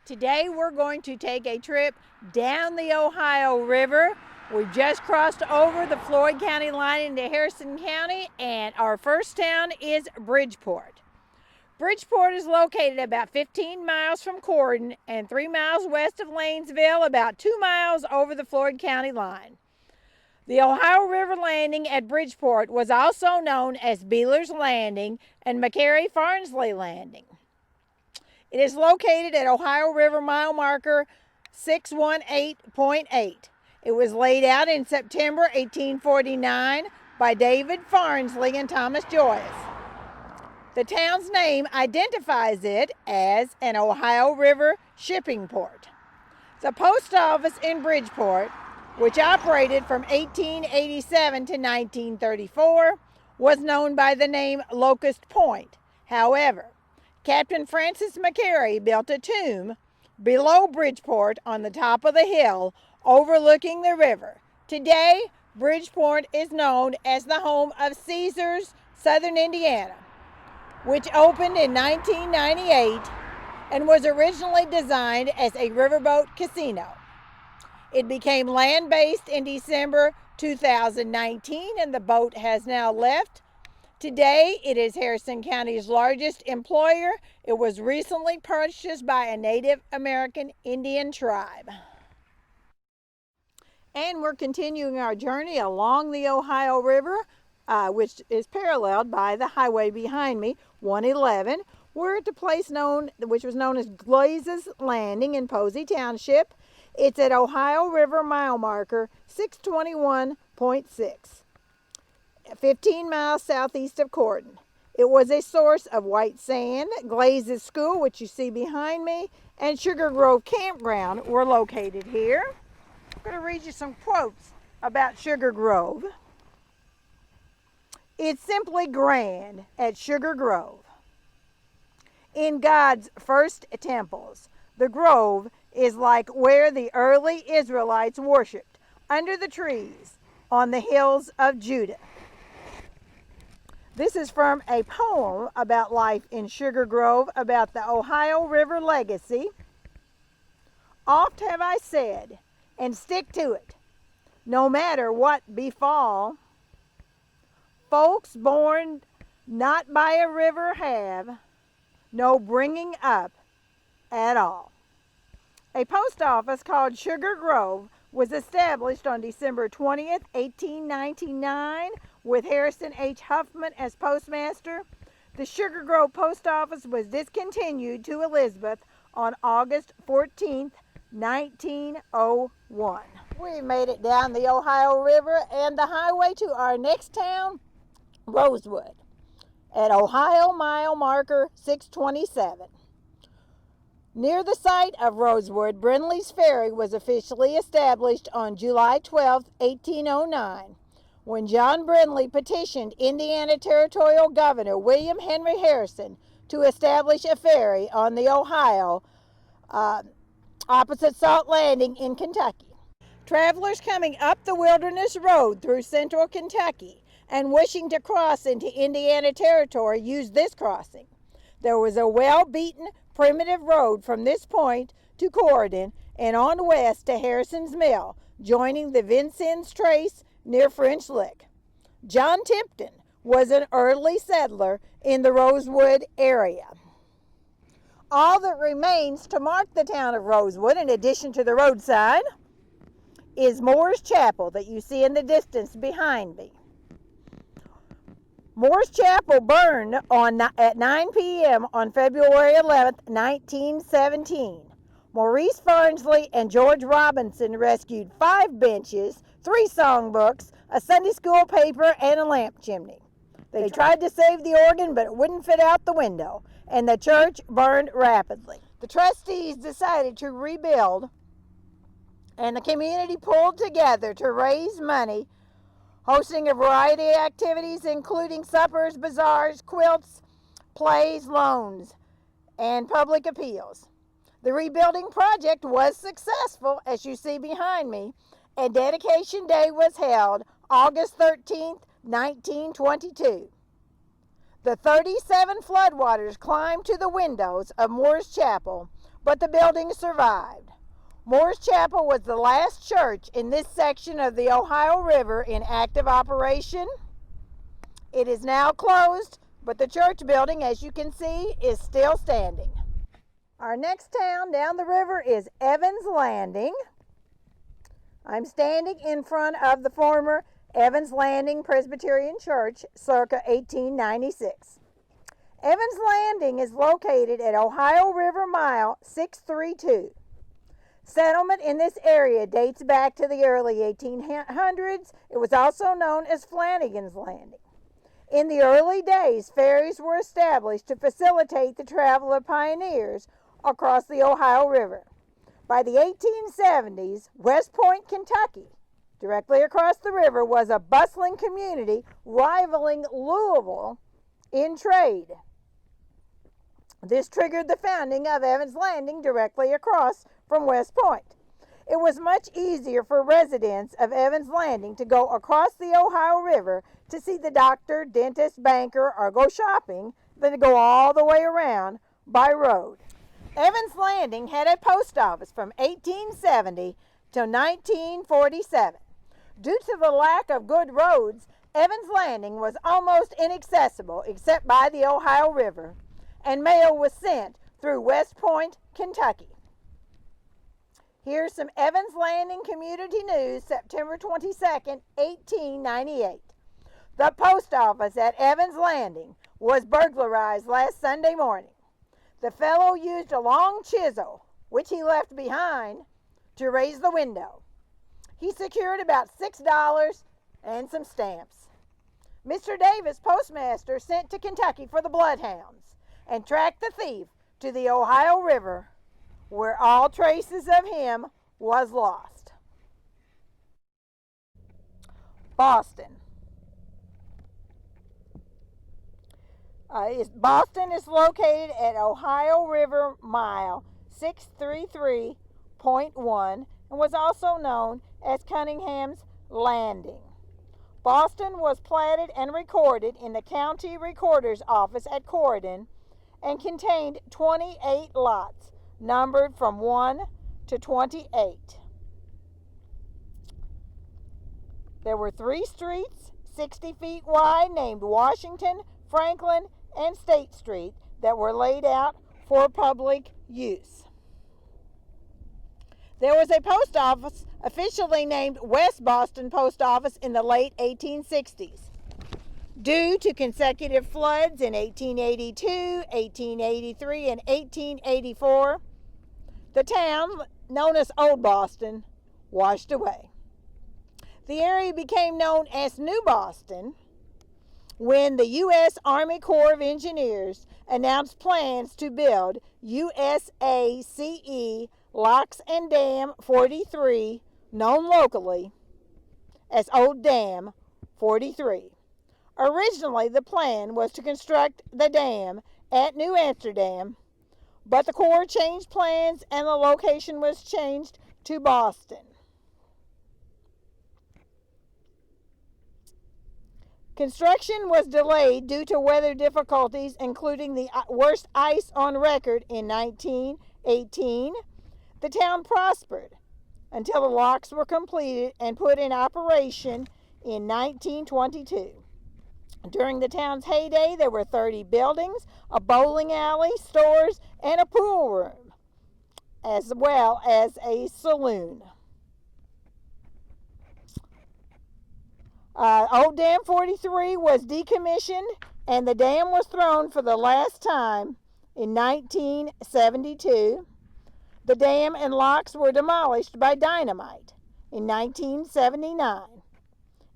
Today we're going to take a trip down the Ohio River. We've just crossed over the Floyd County line into Harrison County, and our first town is Bridgeport. Bridgeport is located about 15 miles from Corden and 3 miles west of Lanesville, about 2 miles over the Floyd County line. The Ohio River Landing at Bridgeport was also known as Beeler's Landing and McCary-Farnsley Landing. It is located at Ohio River mile marker 618.8. It was laid out in September 1849 by David Farnsley and Thomas Joyce. The town's name identifies it as an Ohio River shipping port. The post office in Bridgeport, which operated from 1887 to 1934, was known by the name Locust Point. However, Captain Francis McCary built a tomb below Bridgeport on the top of the hill overlooking the river. Today, Bridgeport is known as the home of Caesars Southern Indiana, which opened in 1998 and was originally designed as a riverboat casino. It became land-based in December 2019, and the boat has now left. Today, it is Harrison County's largest employer. It was recently purchased by a Native American Indian tribe. And we're continuing our journey along the Ohio River, which is paralleled by the highway behind me, 111. We're at a place which was known as Glazes Landing in Posey Township. It's at Ohio River mile marker 621.6. 15 miles southeast of Corden. It was a source of white sand. Glazes School, which you see behind me, and Sugar Grove Campground were located here. I'm going to read you some quotes about Sugar Grove. It's simply grand at Sugar Grove. In God's first temples, the grove is like where the early Israelites worshipped, under the trees on the hills of Judah. This is from a poem about life in Sugar Grove, about the Ohio River legacy. Oft have I said, and stick to it, no matter what befall, folks born not by a river have no bringing up at all. A post office called Sugar Grove was established on December 20th, 1899, with Harrison H. Huffman as postmaster. The Sugar Grove post office was discontinued to Elizabeth on August 14th, 1901. We made it down the Ohio River and the highway to our next town, Rosewood, at Ohio mile marker 627. Near the site of Rosewood, Brindley's Ferry was officially established on July 12, 1809, when John Brindley petitioned Indiana Territorial Governor William Henry Harrison to establish a ferry on the Ohio opposite Salt Landing in Kentucky. Travelers coming up the Wilderness Road through central Kentucky and wishing to cross into Indiana Territory used this crossing. There was a well-beaten primitive road from this point to Corden and on west to Harrison's Mill, joining the Vincennes Trace near French Lick. John Tipton was an early settler in the Rosewood area. All that remains to mark the town of Rosewood, in addition to the roadside, is Moore's Chapel that you see in the distance behind me. Moore's Chapel burned at 9 p.m. on February 11, 1917. Maurice Farnsley and George Robinson rescued 5 benches, 3 songbooks, a Sunday school paper, and a lamp chimney. They tried to save the organ, but it wouldn't fit out the window, and the church burned rapidly. The trustees decided to rebuild, and the community pulled together to raise money, hosting a variety of activities including suppers, bazaars, quilts, plays, loans, and public appeals. The rebuilding project was successful, as you see behind me, and Dedication Day was held August 13th, 1922. The 37 floodwaters climbed to the windows of Moore's Chapel, but the building survived. Moore's Chapel was the last church in this section of the Ohio River in active operation. It is now closed, but the church building, as you can see, is still standing. Our next town down the river is Evans Landing. I'm standing in front of the former Evans Landing Presbyterian Church circa 1896. Evans Landing is located at Ohio River Mile 632. Settlement in this area dates back to the early 1800s. It was also known as Flanagan's Landing. In the early days, ferries were established to facilitate the travel of pioneers across the Ohio River. By the 1870s, West Point, Kentucky, directly across the river, was a bustling community rivaling Louisville in trade. This triggered the founding of Evans Landing directly across from West Point. It was much easier for residents of Evans Landing to go across the Ohio River to see the doctor, dentist, banker, or go shopping than to go all the way around by road. Evans Landing had a post office from 1870 to 1947. Due to the lack of good roads, Evans Landing was almost inaccessible except by the Ohio River, and mail was sent through West Point, Kentucky. Here's some Evans Landing Community News, September 22nd, 1898. The post office at Evans Landing was burglarized last Sunday morning. The fellow used a long chisel, which he left behind, to raise the window. He secured about $6 and some stamps. Mr. Davis, postmaster, sent to Kentucky for the bloodhounds and tracked the thief to the Ohio River, where all traces of him was lost. Boston. Boston is located at Ohio River Mile 633.1 and was also known as Cunningham's Landing. Boston was platted and recorded in the county recorder's office at Corydon and contained 28 lots, numbered from 1 to 28. There were 3 streets, 60 feet wide, named Washington, Franklin, and State Street, that were laid out for public use. There was a post office officially named West Boston Post Office in the late 1860s. Due to consecutive floods in 1882, 1883, and 1884, the town, known as Old Boston, washed away. The area became known as New Boston when the U.S. Army Corps of Engineers announced plans to build USACE Locks and Dam 43, known locally as Old Dam 43. Originally, the plan was to construct the dam at New Amsterdam, but the Corps changed plans and the location was changed to Boston. Construction was delayed due to weather difficulties, including the worst ice on record in 1918. The town prospered until the locks were completed and put in operation in 1922. During the town's heyday, there were 30 buildings, a bowling alley, stores, and a pool room, as well as a saloon. Old Dam 43 was decommissioned and the dam was thrown for the last time in 1972. The dam and locks were demolished by dynamite in 1979.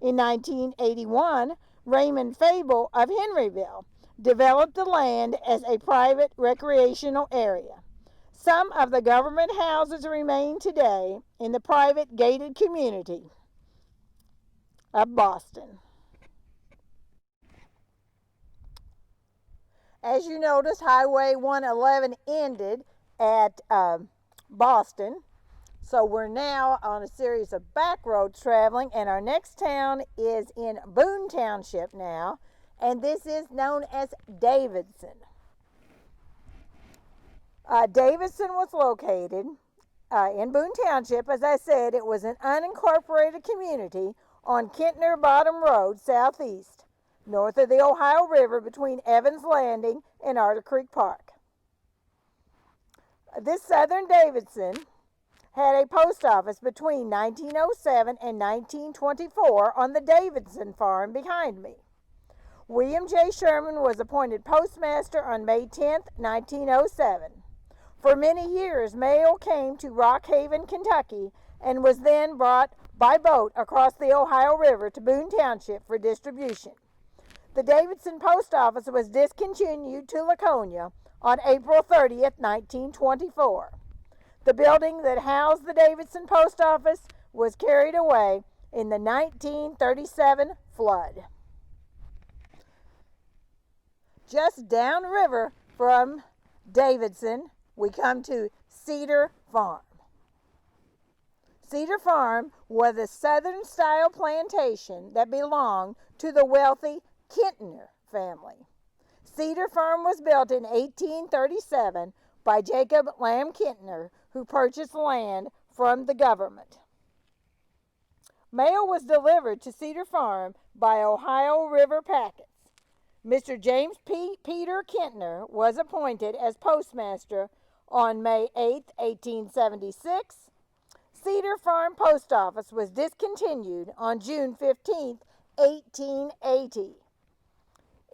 In 1981, Raymond Fable of Henryville developed the land as a private recreational area. Some of the government houses remain today in the private gated community of Boston. As you notice, Highway 111 ended at Boston. So we're now on a series of back roads traveling, and our next town is in Boone Township now, and this is known as Davidson. Davidson was located in Boone Township. As I said, it was an unincorporated community on Kentner Bottom Road, southeast, north of the Ohio River, between Evans Landing and Otter Creek Park. This southern Davidson had a post office between 1907 and 1924 on the Davidson farm behind me. William J. Sherman was appointed postmaster on May 10, 1907. For many years, mail came to Rock Haven, Kentucky, and was then brought by boat across the Ohio River to Boone Township for distribution. The Davidson post office was discontinued to Laconia on April 30th, 1924. The building that housed the Davidson post office was carried away in the 1937 flood. Just downriver from Davidson, we come to Cedar Farm. Cedar Farm was a southern-style plantation that belonged to the wealthy Kentner family. Cedar Farm was built in 1837 by Jacob Lamb Kentner, who purchased land from the government. Mail was delivered to Cedar Farm by Ohio River packets. Mr. James Peter Kentner was appointed as postmaster on May 8, 1876. Cedar Farm Post Office was discontinued on June 15, 1880.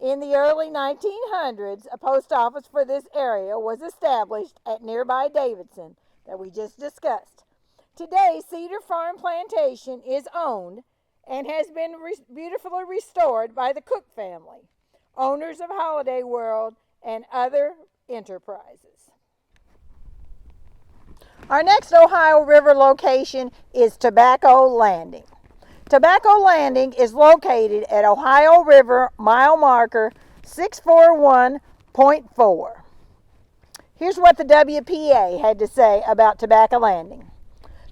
In the early 1900s, a post office for this area was established at nearby Davidson that we just discussed. Today, Cedar Farm Plantation is owned and has been beautifully restored by the Cook family, owners of Holiday World and other enterprises. Our next Ohio River location is Tobacco Landing. Tobacco Landing is located at Ohio River mile marker 641.4. Here's what the WPA had to say about Tobacco Landing.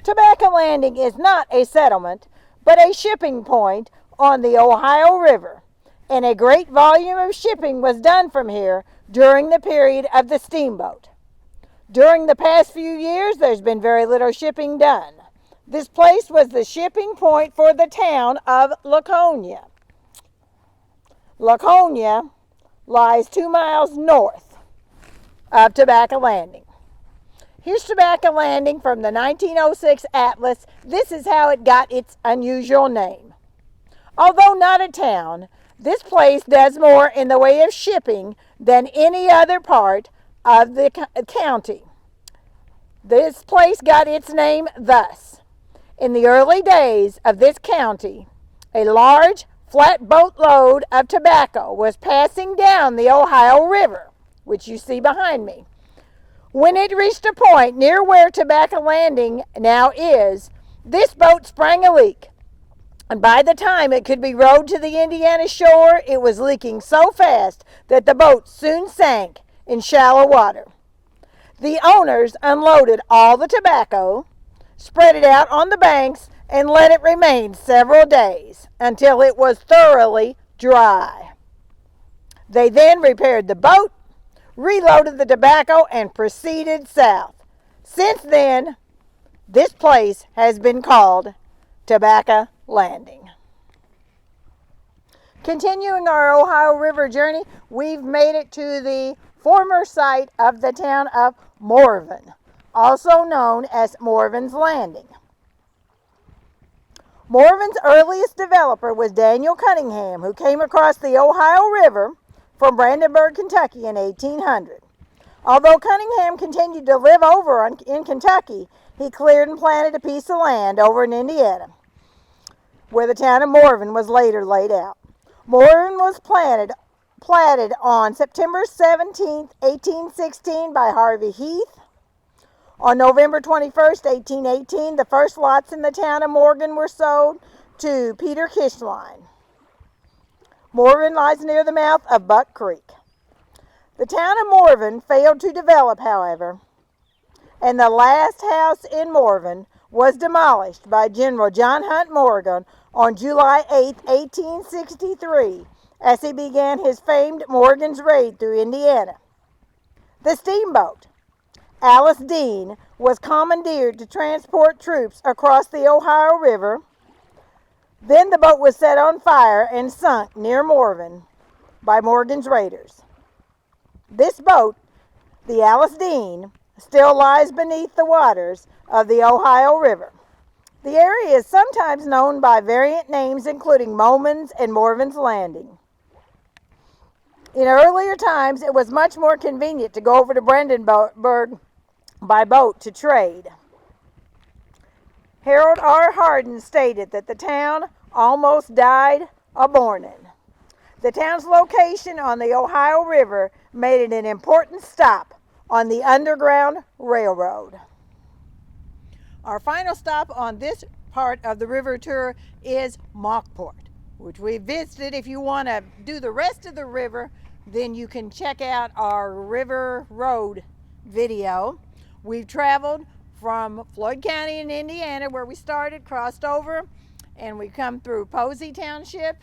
Tobacco Landing is not a settlement, but a shipping point on the Ohio River, and a great volume of shipping was done from here during the period of the steamboat. During the past few years, there's been very little shipping done. This place was the shipping point for the town of Laconia. Laconia lies 2 miles north of Tobacco Landing. Here's Tobacco Landing from the 1906 Atlas. This is how it got its unusual name. Although not a town, this place does more in the way of shipping than any other part of the county. This place got its name thus. In the early days of this county, a large flat boatload of tobacco was passing down the Ohio River, which you see behind me. When it reached a point near where Tobacco Landing now is, this boat sprang a leak. And by the time it could be rowed to the Indiana shore, it was leaking so fast that the boat soon sank in shallow water. The owners unloaded all the tobacco, spread it out on the banks, and let it remain several days until it was thoroughly dry. They then repaired the boat, reloaded the tobacco, and proceeded south. Since then, this place has been called Tobacco Landing. Continuing our Ohio River journey, we've made it to the former site of the town of Morven, also known as Morven's Landing. Morven's earliest developer was Daniel Cunningham, who came across the Ohio River from Brandenburg, Kentucky in 1800. Although Cunningham continued to live over in Kentucky, he cleared and planted a piece of land over in Indiana, where the town of Morven was later laid out. Morven was platted on September 17, 1816 by Harvey Heath. On November 21, 1818, the first lots in the town of Morgan were sold to Peter Kishline. Morven lies near the mouth of Buck Creek. The town of Morven failed to develop, however, and the last house in Morven was demolished by General John Hunt Morgan on July 8, 1863, as he began his famed Morgan's raid through Indiana. The steamboat Alice Dean, was commandeered to transport troops across the Ohio River. Then the boat was set on fire and sunk near Morven by Morgan's raiders. This boat, the Alice Dean, still lies beneath the waters of the Ohio River. The area is sometimes known by variant names including Moman's and Morven's Landing. In earlier times, it was much more convenient to go over to Brandenburg by boat to trade. Harold R. Hardin stated that the town almost died a-bornin'. The town's location on the Ohio River made it an important stop on the Underground Railroad. Our final stop on this part of the river tour is Mauckport, which we visited. If you want to do the rest of the river, then you can check out our River Road video. We've traveled from Floyd County in Indiana, where we started, crossed over, and we come through Posey Township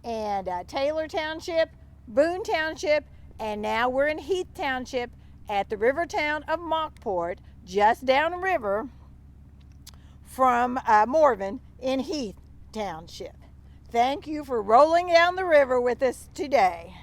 and Taylor Township, Boone Township, and now we're in Heath Township at the river town of Mauckport, just downriver from Morven in Heath Township. Thank you for rolling down the river with us today.